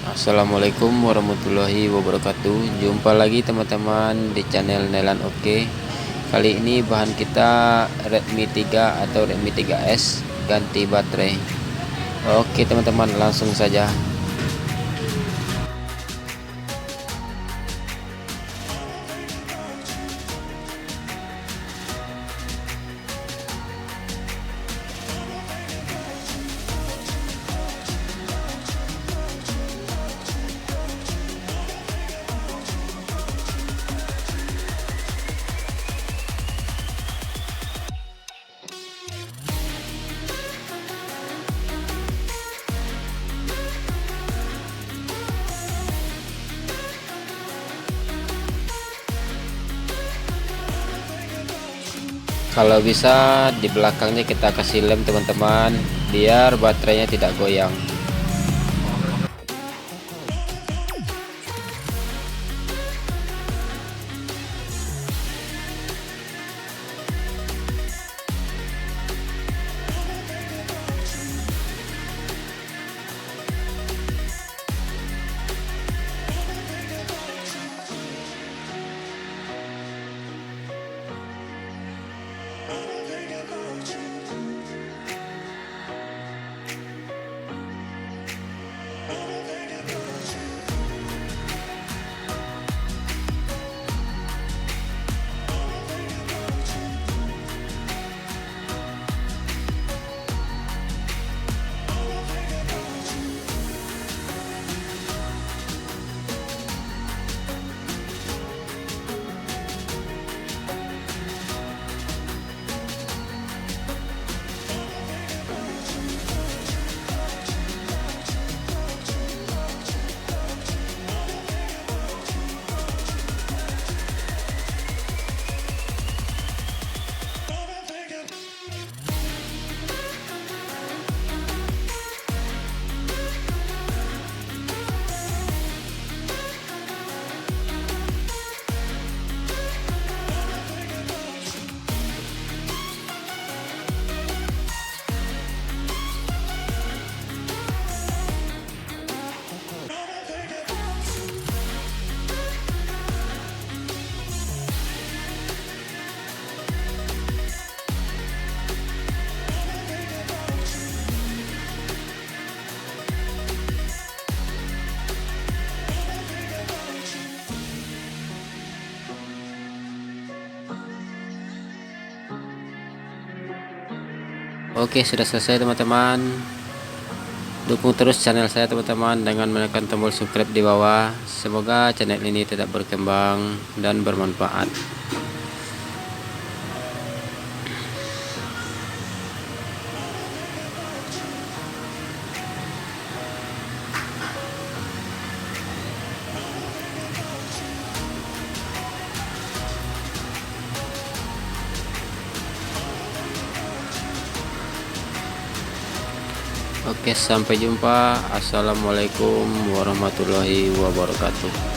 Assalamualaikum warahmatullahi wabarakatuh. Jumpa lagi teman-teman di channel Nelan Oke. Kali ini bahan kita Redmi 3 atau Redmi 3S ganti baterai. Oke teman-teman, langsung saja. Kalau bisa di belakangnya kita kasih lem teman-teman, biar baterainya tidak goyang. Oke, sudah selesai teman-teman. Dukung terus channel saya teman-teman dengan menekan tombol subscribe di bawah. Semoga channel ini tetap berkembang dan bermanfaat. Oke, sampai jumpa. Assalamualaikum warahmatullahi wabarakatuh.